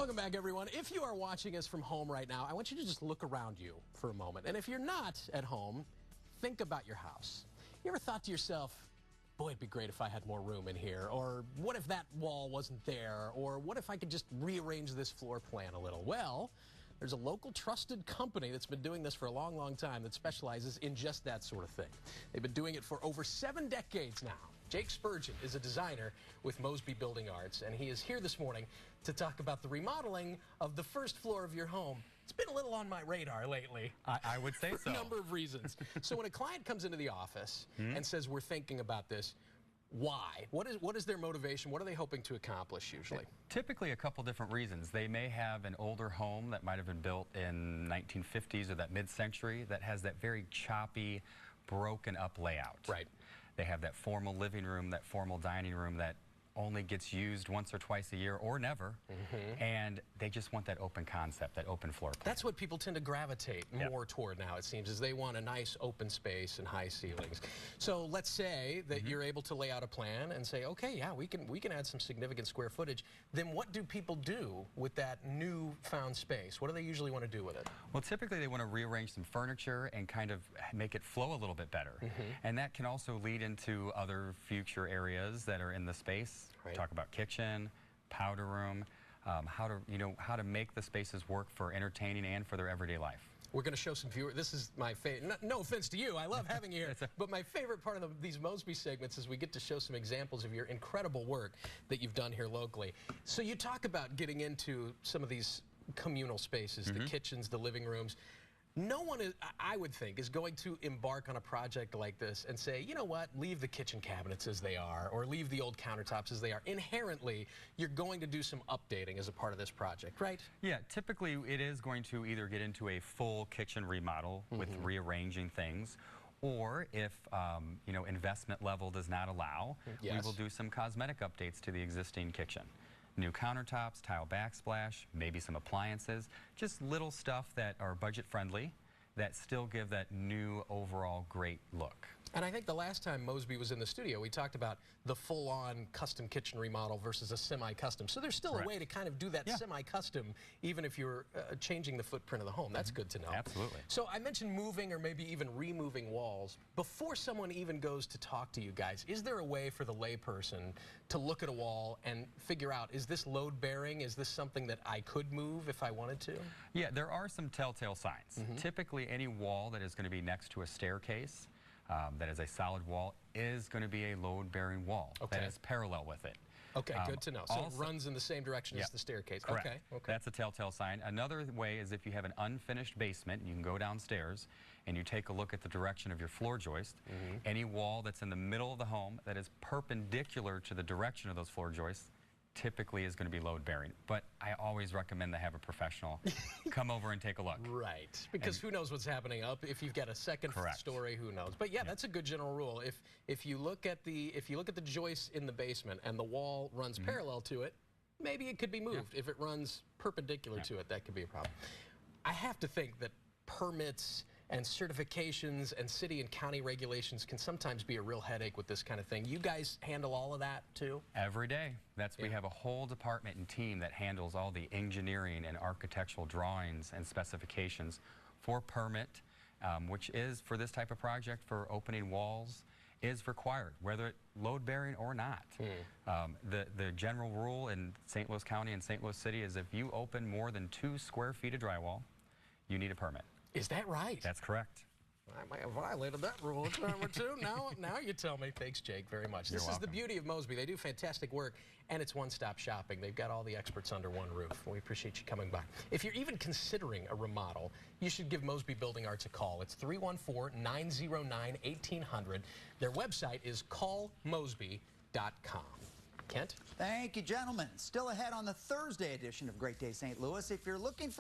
Welcome back, everyone. If you are watching us from home right now, I want you to just look around you for a moment. And if you're not at home, think about your house. You ever thought to yourself, boy, it'd be great if I had more room in here? Or what if that wall wasn't there? Or what if I could just rearrange this floor plan a little? Well, there's a local trusted company that's been doing this for a long, long time that specializes in just that sort of thing. They've been doing it for over 7 decades now. Jake Spurgeon is a designer with Mosby Building Arts, and he is here this morning to talk about the remodeling of the first floor of your home. It's been a little on my radar lately. I would say so. For a number of reasons. So when a client comes into the office and says, we're thinking about this, why? What is their motivation? What are they hoping to accomplish usually? Typically a couple different reasons. They may have an older home that might have been built in 1950s or that mid-century that has that very choppy, broken up layout. Right. They have that formal living room, that formal dining room that only gets used once or twice a year or never, and they just want that open concept, that open floor plan. That's what people tend to gravitate more toward now, it seems, is they want a nice open space and high ceilings. So let's say that you're able to lay out a plan and say, okay, yeah, we can add some significant square footage. Then what do people do with that new found space? What do they usually want to do with it? Well, typically they want to rearrange some furniture and kind of make it flow a little bit better. And that can also lead into other future areas that are in the space. Right. Talk about kitchen, powder room, how to make the spaces work for entertaining and for their everyday life. We're going to show some viewers. This is my favorite. No offense to you. I love having you here. But my favorite part of these Mosby segments is we get to show some examples of your incredible work that you've done here locally. So you talk about getting into some of these communal spaces, the kitchens, the living rooms. No one, I would think, is going to embark on a project like this and say, you know what, leave the kitchen cabinets as they are, or leave the old countertops as they are. Inherently, you're going to do some updating as a part of this project, right? Yeah, typically it is going to either get into a full kitchen remodel with rearranging things, or if investment level does not allow, we will do some cosmetic updates to the existing kitchen. New countertops, tile backsplash, maybe some appliances, just little stuff that are budget friendly that still give that new overall great look. And I think the last time Mosby was in the studio, we talked about the full-on custom kitchen remodel versus a semi-custom. So there's still a way to kind of do that semi-custom, even if you're changing the footprint of the home. That's good to know. Absolutely. So I mentioned moving or maybe even removing walls. Before someone even goes to talk to you guys, is there a way for the layperson to look at a wall and figure out, is this load-bearing? Is this something that I could move if I wanted to? Yeah, there are some telltale signs. Typically, any wall that is going to be next to a staircase, that is a solid wall, is going to be a load-bearing wall that is parallel with it. Okay, good to know. So it runs in the same direction as the staircase. Correct. Okay. That's a telltale sign. Another way is if you have an unfinished basement, you can go downstairs and you take a look at the direction of your floor joist. Any wall that's in the middle of the home that is perpendicular to the direction of those floor joists typically is going to be load-bearing. But I always recommend to have a professional come over and take a look. Right, because who knows what's happening up? If you've got a second story, who knows? But yeah, that's a good general rule. If you look at the joists in the basement and the wall runs parallel to it, maybe it could be moved. If it runs perpendicular to it, that could be a problem. I have to think that permits and certifications and city and county regulations can sometimes be a real headache with this kind of thing. You guys handle all of that too? Every day. We have a whole department and team that handles all the engineering and architectural drawings and specifications for permit, which is for this type of project for opening walls is required, whether it load-bearing or not. The general rule in St. Louis County and St. Louis City is if you open more than 2 square feet of drywall, you need a permit. Is that right? That's correct. I might have violated that rule a time or two. Now you tell me. Thanks, Jake, very much. This is the beauty of Mosby. They do fantastic work, and it's one-stop shopping. They've got all the experts under one roof. We appreciate you coming by. If you're even considering a remodel, you should give Mosby Building Arts a call. It's 314-909-1800. Their website is callmosby.com. Kent? Thank you, gentlemen. Still ahead on the Thursday edition of Great Day St. Louis. If you're looking for